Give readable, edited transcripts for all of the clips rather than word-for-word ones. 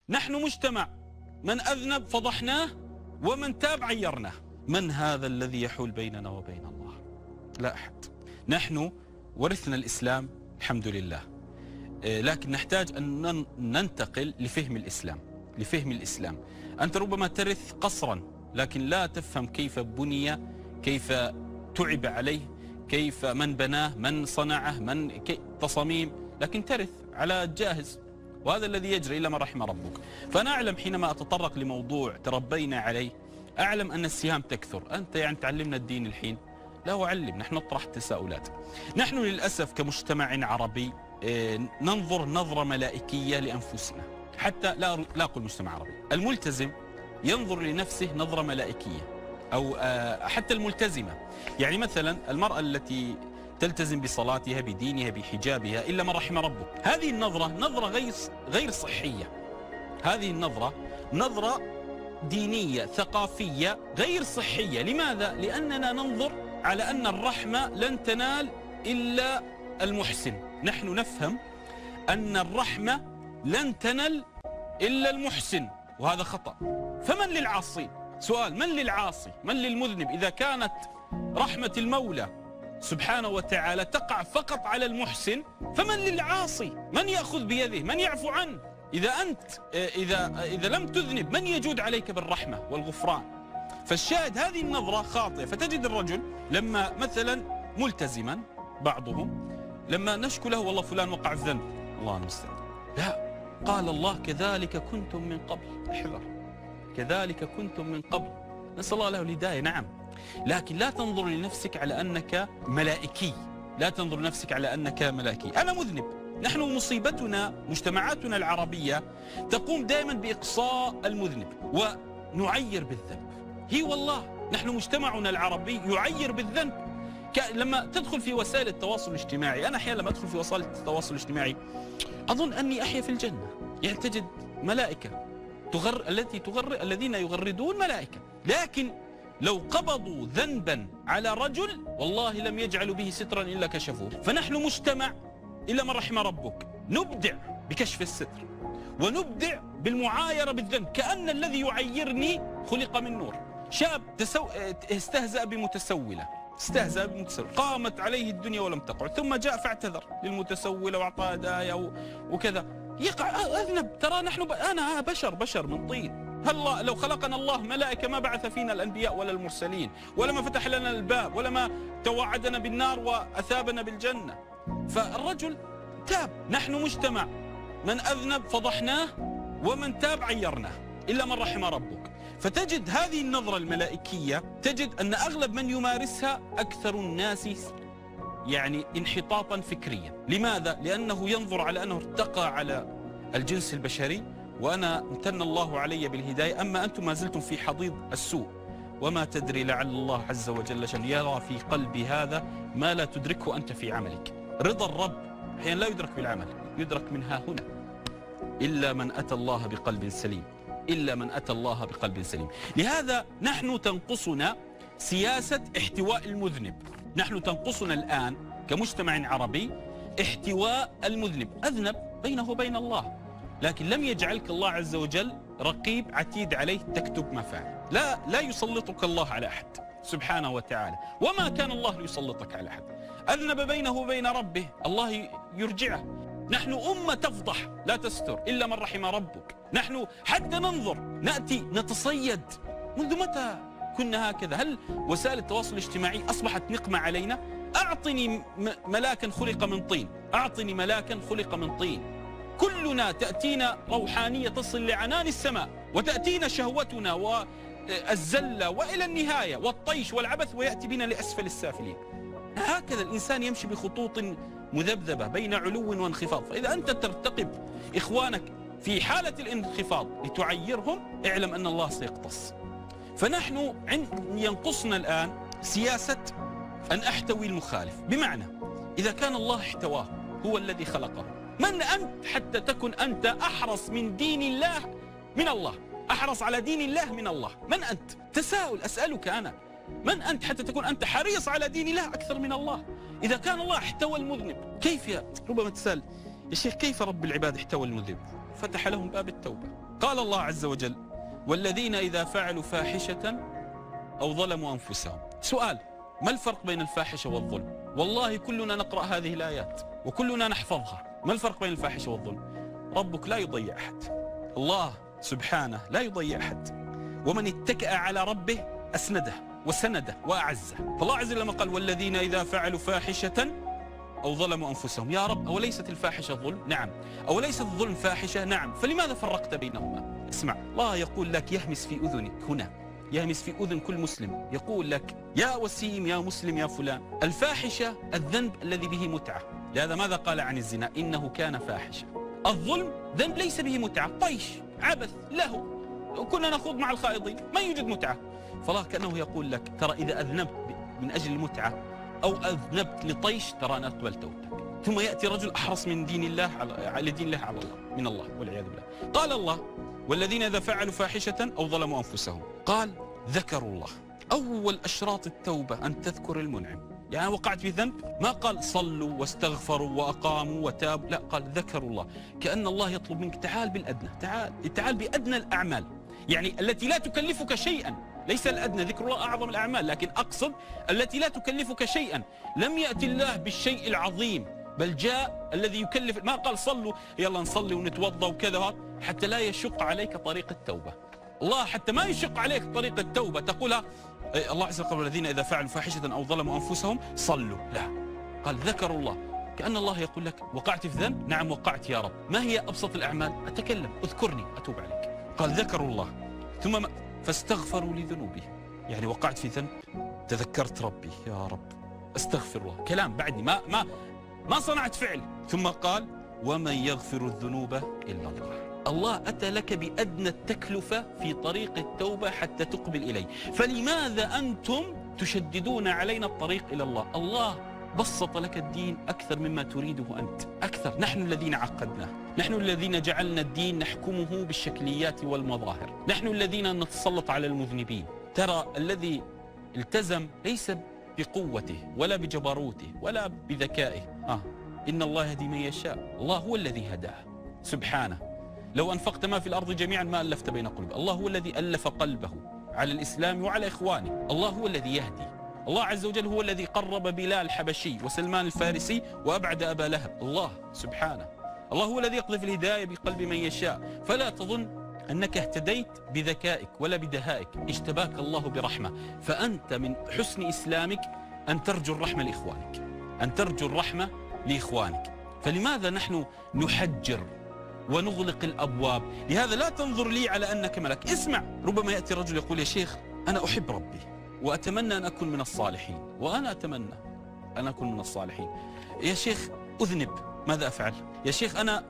نحن مجتمع من أذنب فضحناه ومن تاب عيرناه. من هذا الذي يحول بيننا وبين الله؟ لا أحد. نحن ورثنا الإسلام الحمد لله، لكن نحتاج أن ننتقل لفهم الإسلام. لفهم الإسلام أنت ربما ترث قصرا لكن لا تفهم كيف بني، كيف تعب عليه، كيف من بناه، من صنعه، من تصاميم، لكن ترث على الجاهز، وهذا الذي يجري إلا من رحم ربك. فأنا أعلم حينما أتطرق لموضوع تربينا عليه أعلم أن السهام تكثر. أنت يعني تعلمنا الدين الحين؟ لا أعلم، نحن نطرح تساؤلات. نحن للأسف كمجتمع عربي ننظر نظرة ملائكية لأنفسنا، حتى لا أقول مجتمع عربي، الملتزم ينظر لنفسه نظرة ملائكية، أو حتى الملتزمة. يعني مثلا المرأة التي تلتزم بصلاتها بدينها بحجابها إلا من رحم ربك، هذه النظرة نظرة غير صحية. هذه النظرة نظرة دينية ثقافية غير صحية. لماذا؟ لأننا ننظر على أن الرحمة لن تنال إلا المحسن. نحن نفهم أن الرحمة لن تنل إلا المحسن، وهذا خطأ. فمن للعاصين؟ سؤال، من للعاصي؟ من للمذنب؟ إذا كانت رحمة المولى سبحانه وتعالى تقع فقط على المحسن، فمن للعاصي؟ من يأخذ بيده؟ من يعفو عنه؟ إذا لم تذنب من يجود عليك بالرحمة والغفران؟ فالشاهد هذه النظرة خاطئة. فتجد الرجل لما مثلا ملتزما بعضهم لما نشكو له والله فلان وقع في ذنب، الله المستعان، لا، قال الله كذلك كنتم من قبل. احذر، كذلك كنتم من قبل. نسأل الله له الهداية، نعم، لكن لا تنظر لنفسك على أنك ملائكي. لا تنظر لنفسك على أنك ملائكي. أنا مذنب. نحن مصيبتنا مجتمعاتنا العربية تقوم دائما بإقصاء المذنب ونعير بالذنب. هي والله نحن مجتمعنا العربي يعير بالذنب. لما تدخل في وسائل التواصل الاجتماعي، أنا أحيانا لما أدخل في وسائل التواصل الاجتماعي أظن أني أحيا في الجنة. يعني تجد ملائكة الذين يغردون ملائكة، لكن لو قبضوا ذنبا على رجل والله لم يجعلوا به سترا إلا كشفوه. فنحن مجتمع إلا من رحم ربك نبدع بكشف الستر ونبدع بالمعايرة بالذنب، كأن الذي يعيرني خلق من نور. شاب استهزأ بمتسولة، قامت عليه الدنيا ولم تقع، ثم جاء فاعتذر للمتسولة وأعطى هدايا وكذا. يقع أذنب. ترى أنا بشر من طين. هل لو خلقنا الله ملائكة ما بعث فينا الأنبياء ولا المرسلين، ولا ما فتح لنا الباب، ولا ما توعدنا بالنار وأثابنا بالجنة. فالرجل تاب. نحن مجتمع من أذنب فضحناه ومن تاب عيرناه إلا من رحم ربك. فتجد هذه النظرة الملائكية، تجد أن أغلب من يمارسها أكثر الناس يعني انحطاطا فكريا. لماذا؟ لأنه ينظر على أنه ارتقى على الجنس البشري، وأنا امتن الله علي بالهداية، أما أنتم ما زلتم في حضيض السوء، وما تدري لعل الله عز وجل شأن يرى في قلبي هذا ما لا تدركه أنت في عملك. رضا الرب أحيانا لا يدرك بالعمل، يدرك من ها هنا. إلا من أتى الله بقلب سليم، إلا من أتى الله بقلب سليم. لهذا نحن تنقصنا سياسة احتواء المذنب. نحن تنقصنا الآن كمجتمع عربي احتواء المذنب. أذنب بينه وبين الله، لكن لم يجعلك الله عز وجل رقيب عتيد عليه تكتب ما فعل. لا يسلطك الله على أحد سبحانه وتعالى، وما كان الله ليسلطك على أحد. أذنب بينه وبين ربه، الله يرجعه. نحن أمة تفضح لا تستر إلا من رحم ربك. نحن حتى ننظر نأتي نتصيد. منذ متى كنا هكذا؟ هل وسائل التواصل الاجتماعي أصبحت نقمة علينا؟ أعطني ملاكا خلق من طين، أعطني ملاكا خلق من طين. كلنا تأتينا روحانية تصل لعنان السماء، وتأتينا شهوتنا والزلة وإلى النهاية والطيش والعبث، ويأتي بنا لأسفل السافلين. هكذا الإنسان يمشي بخطوط مذبذبة بين علو وانخفاض. فإذا أنت ترتقب إخوانك في حالة الانخفاض لتعيرهم، اعلم أن الله سيقتص. فنحن ينقصنا الآن سياسة أن أحتوي المخالف، بمعنى إذا كان الله احتواه، هو الذي خلقه، من أنت حتى تكن أنت أحرص من دين الله من الله، أحرص على دين الله من الله؟ من أنت؟ تساؤل أسألك أنا، من أنت حتى تكون أنت حريص على دين الله أكثر من الله؟ إذا كان الله احتوى المذنب، كيف ربما تسأل يا شيخ كيف رب العباد احتوى المذنب؟ فتح لهم باب التوبة. قال الله عز وجل والذين إذا فعلوا فاحشة أو ظلموا أنفسهم. سؤال: ما الفرق بين الفاحشة والظلم؟ والله كلنا نقرأ هذه الآيات وكلنا نحفظها. ما الفرق بين الفاحشة والظلم؟ ربك لا يضيع أحد، الله سبحانه لا يضيع أحد، ومن اتكأ على ربه أسنده وسنده وأعزه. فالله عز وجل لما قال والذين إذا فعلوا فاحشة أو ظلموا أنفسهم، يا رب أوليست الفاحشة ظلم؟ نعم. أوليست الظلم فاحشة؟ نعم. فلماذا فرقت بينهما؟ اسمع، الله يقول لك، يهمس في أذنك هنا، يهمس في أذن كل مسلم، يقول لك يا وسيم يا مسلم يا فلان، الفاحشة الذنب الذي به متعة. لهذا ماذا قال عن الزنا؟ إنه كان فاحشة. الظلم ذنب ليس به متعة، طيش، عبث، له، كنا نخوض مع الخائضين، ما يوجد متعة. فالله كأنه يقول لك ترى إذا أذنبت من أجل المتعة أو أذنبت لطيش ترى أنا أقبل توبتك. ثم يأتي رجل أحرص من دين الله على دين الله على الله، من الله والعياذ بالله. قال الله والذين إذا فعلوا فاحشة أو ظلموا أنفسهم، قال ذكروا الله. أول أشراط التوبة أن تذكر المنعم. يعني وقعت في ذنب، ما قال صلوا واستغفروا وأقاموا وتابوا، لا، قال ذكروا الله. كأن الله يطلب منك تعال بالأدنى، تعال بأدنى الأعمال، يعني التي لا تكلفك شيئا. ليس الأدنى، ذكر الله أعظم الأعمال، لكن أقصد التي لا تكلفك شيئا. لم يأتي الله بالشيء العظيم، بل جاء الذي يكلف. ما قال صلوا يلا نصلي ونتوضا وكذا، حتى لا يشق عليك طريق التوبة. الله حتى ما يشق عليك طريق التوبة تقولها الله عز وجل الذين إذا فعلوا فاحشة أو ظلموا أنفسهم صلوا، لا، قال ذكروا الله. كأن الله يقول لك وقعت في ذنب؟ نعم وقعت يا رب. ما هي أبسط الأعمال؟ أتكلم، اذكرني أتوب عليك. قال ذكروا الله ثم فاستغفروا لذنوبهم. يعني وقعت في ذنب، تذكرت ربي، يا رب استغفر الله، كلام بعدني ما صنعت فعل. ثم قال ومن يغفر الذنوب إلا الله. الله أتى لك بأدنى التكلفة في طريق التوبة حتى تقبل إليه. فلماذا أنتم تشددون علينا الطريق إلى الله؟ الله بسط لك الدين أكثر مما تريده أنت، أكثر. نحن الذين عقدناه، نحن الذين جعلنا الدين نحكمه بالشكليات والمظاهر، نحن الذين نتسلط على المذنبين. ترى الذي التزم ليس بقوته ولا بجبروته ولا بذكائه، إن الله يهدي من يشاء. الله هو الذي هداه سبحانه. لو أنفقت ما في الأرض جميعا ما ألفت بين قلوب. الله هو الذي ألف قلبه على الإسلام وعلى إخوانه. الله هو الذي يهدي. الله عز وجل هو الذي قرب بلال الحبشي وسلمان الفارسي وأبعد أبا لهب. الله سبحانه. الله هو الذي يقذف الهداية بقلب من يشاء. فلا تظن أنك اهتديت بذكائك ولا بدهائك، اجتباك الله برحمة. فأنت من حسن إسلامك أن ترجو الرحمة لإخوانك، أن ترجو الرحمة لإخوانك. فلماذا نحن نحجر ونغلق الأبواب؟ لهذا لا تنظر لي على أنك ملك. اسمع، ربما يأتي رجل يقول يا شيخ أنا أحب ربي وأتمنى أن أكون من الصالحين، وأنا أتمنى أن أكون من الصالحين. يا شيخ أذنب، ماذا أفعل؟ يا شيخ أنا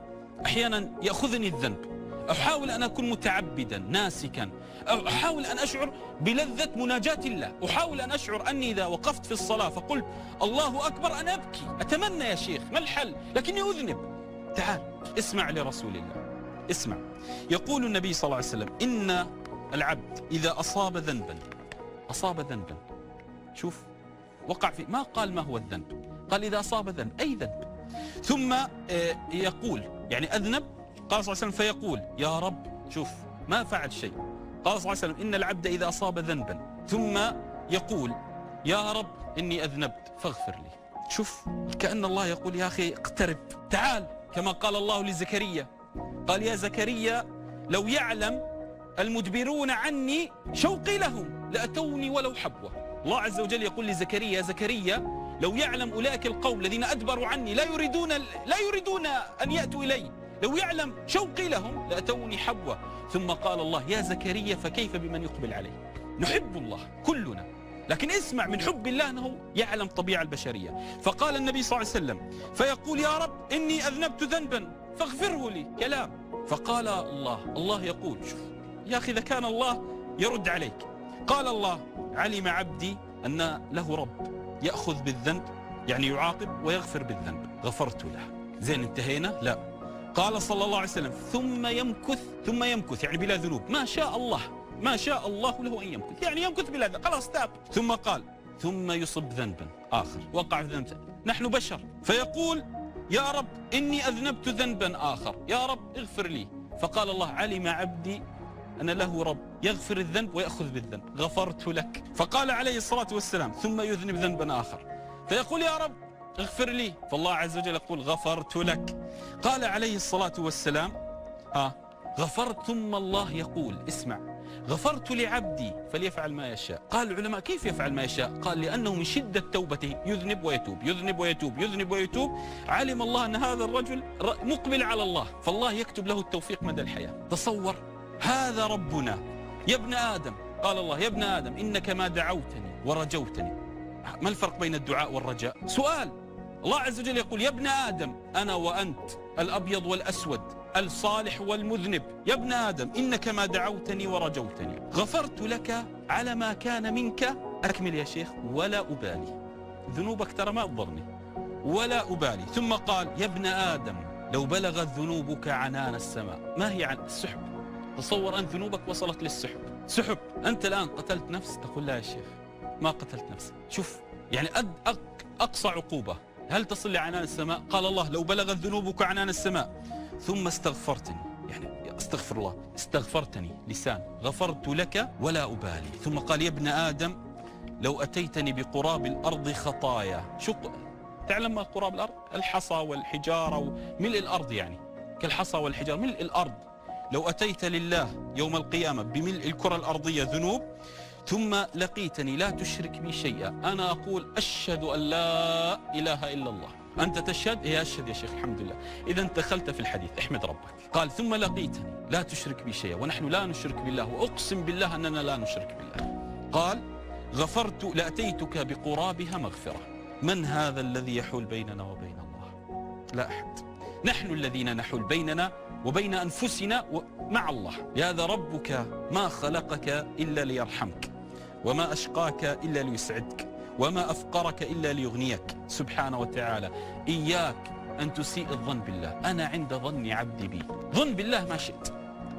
أحيانا يأخذني الذنب، أحاول أن أكون متعبدا ناسكا، أحاول أن أشعر بلذة مناجاة الله، أحاول أن أشعر أني إذا وقفت في الصلاة فقلت الله أكبر أنا أبكي. أتمنى يا شيخ، ما الحل؟ لكني أذنب. تعال اسمع لرسول الله، اسمع. يقول النبي صلى الله عليه وسلم إن العبد إذا أصاب ذنبا، شوف وقع في، ما قال ما هو الذنب، قال إذا أصاب ذنب، أي ذنب، ثم يقول يعني أذنب، قال صلى الله عليه وسلم فيقول يا رب، شوف ما فعل شيء، قال صلى الله عليه وسلم إن العبد إذا أصاب ذنبا ثم يقول يا رب إني أذنبت فاغفر لي. شوف كأن الله يقول يا أخي اقترب، تعال، كما قال الله لزكريا، قال يا زكريا لو يعلم المدبرون عني شوقي لهم لأتوني ولو حبوة. الله عز وجل يقول لزكريا يا زكريا لو يعلم أولئك القوم الذين أدبروا عني لا يريدون أن يأتوا إلي، لو يعلم شوقي لهم لأتوني حبوة. ثم قال الله يا زكريا فكيف بمن يقبل عليه؟ نحب الله كلنا، لكن اسمع من حب الله أنه يعلم طبيعة البشرية. فقال النبي صلى الله عليه وسلم فيقول يا رب إني أذنبت ذنبا فاغفره لي، كلام. فقال الله يقول، شوف يا أخي إذا كان الله يرد عليك، قال الله علم عبدي أن له رب يأخذ بالذنب، يعني يعاقب ويغفر بالذنب، غفرت له. زين انتهينا؟ لا، قال صلى الله عليه وسلم ثم يمكث يعني بلا ذنوب، ما شاء الله له أن يمكث، يعني يمكث بلا ذنب، خلاص تاب. ثم قال ثم يصب ذنبا آخر، وقع في ذنب، نحن بشر، فيقول يا رب إني أذنبت ذنبا آخر، يا رب اغفر لي. فقال الله علم عبدي أن له رب يغفر الذنب ويأخذ بالذنب، غفرت لك. فقال عليه الصلاة والسلام ثم يذنب ذنبا آخر فيقول يا رب اغفر لي، فالله عز وجل يقول غفرت لك. قال عليه الصلاة والسلام غفرت، ثم الله يقول اسمع غفرت لعبدي فليفعل ما يشاء. قال العلماء كيف يفعل ما يشاء؟ قال لأنه من شدة توبته يذنب ويتوب يذنب ويتوب يذنب ويتوب، علم الله أن هذا الرجل مقبل على الله، فالله يكتب له التوفيق مدى الحياة. تصور هذا ربنا. يا ابن آدم، قال الله يا ابن آدم إنك ما دعوتني ورجوتني. ما الفرق بين الدعاء والرجاء؟ سؤال. الله عز وجل يقول يا ابن آدم أنا وأنت، الأبيض والأسود، الصالح والمذنب، يا ابن آدم إنك ما دعوتني ورجوتني غفرت لك على ما كان منك، أكمل يا شيخ، ولا أبالي. ذنوبك ترى ما تضرني ولا أبالي. ثم قال يا ابن آدم لو بلغت ذنوبك عنان السماء. ما هي عن السحب؟ تصور أن ذنوبك وصلت للسحب، سحب. أنت الآن قتلت نفس، تقول لا يا شيخ ما قتلت نفس. شوف يعني أقصى عقوبة، هل تصل لعنان السماء؟ قال الله لو بلغت ذنوبك عنان السماء ثم استغفرتني، يعني استغفر الله، استغفرتني لسان، غفرت لك ولا أبالي. ثم قال يا ابن آدم لو أتيتني بقراب الأرض خطايا. شو تعلم ما قراب الأرض؟ الحصى والحجارة وملء الأرض، يعني كالحصى والحجارة ملء الأرض. لو أتيت لله يوم القيامة بملء الكرة الأرضية ذنوب ثم لقيتني لا تشرك بي شيئا، أنا أقول أشهد أن لا إله إلا الله. أنت تشهد؟ إيه أشهد يا شيخ، الحمد لله. إذا دخلت في الحديث، احمد ربك. قال ثم لقيتني لا تشرك بي شيئا، ونحن لا نشرك بالله، وأقسم بالله أننا لا نشرك بالله. قال غفرت لأتيتك بقرابها مغفرة. من هذا الذي يحول بيننا وبين الله؟ لا أحد. نحن الذين نحول بيننا وبين أنفسنا مع الله. لهذا ربك ما خلقك إلا ليرحمك، وما أشقاك إلا ليسعدك، وما أفقرك إلا ليغنيك سبحانه وتعالى. إياك أن تسيء الظن بالله. أنا عند ظن عبدي بي. ظن بالله ما شئت،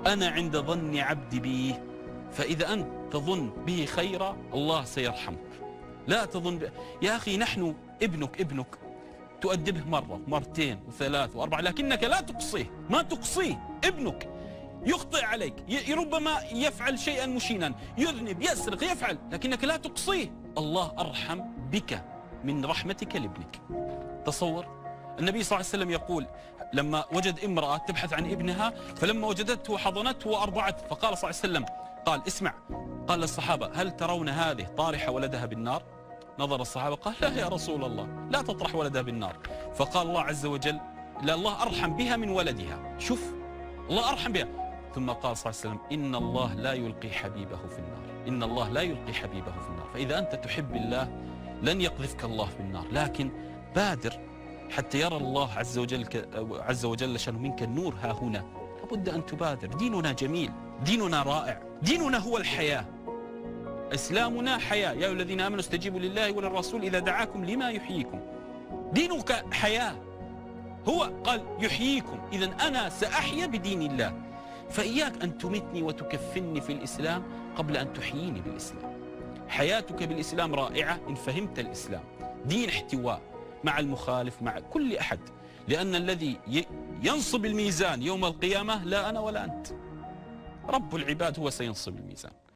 أنا عند ظن عبدي بي. فإذا أنت تظن به خيرا الله سيرحمك. لا تظن يا أخي نحن ابنك تؤدبه مرة مرتين وثلاث وأربع، لكنك لا تقصيه، ما تقصيه. ابنك يخطئ عليك، ربما يفعل شيئا مشينا، يذنب، يسرق، يفعل، لكنك لا تقصيه. الله أرحم بك من رحمتك لابنك. تصور النبي صلى الله عليه وسلم يقول لما وجد امرأة تبحث عن ابنها، فلما وجدته حضنته وأرضعته، فقال صلى الله عليه وسلم قال اسمع، قال للصحابة هل ترون هذه طارحة ولدها بالنار؟ نظر الصحابة قال لا يا رسول الله لا تطرح ولدها بالنار. فقال الله عز وجل لا، الله أرحم بها من ولدها. شوف الله أرحم بها. ثم قال صلى الله عليه وسلم إن الله لا يلقي حبيبه في النار، إن الله لا يلقي حبيبه في النار. فإذا أنت تحب الله لن يقذفك الله في النار، لكن بادر حتى يرى الله عز وجل شأنه منك النور ها هنا. لابد أن تبادر. ديننا جميل، ديننا رائع، ديننا هو الحياة، إسلامنا حياة. يا أيها الذين آمنوا استجيبوا لله وللرسول إذا دعاكم لما يحييكم. دينك حياة، هو قال يحييكم، إذا أنا سأحيا بدين الله. فإياك أن تمتني وتكفني في الإسلام قبل أن تحييني بالإسلام. حياتك بالإسلام رائعة إن فهمت الإسلام، دين احتواء مع المخالف مع كل أحد، لأن الذي ينصب الميزان يوم القيامة لا أنا ولا أنت، رب العباد هو سينصب الميزان.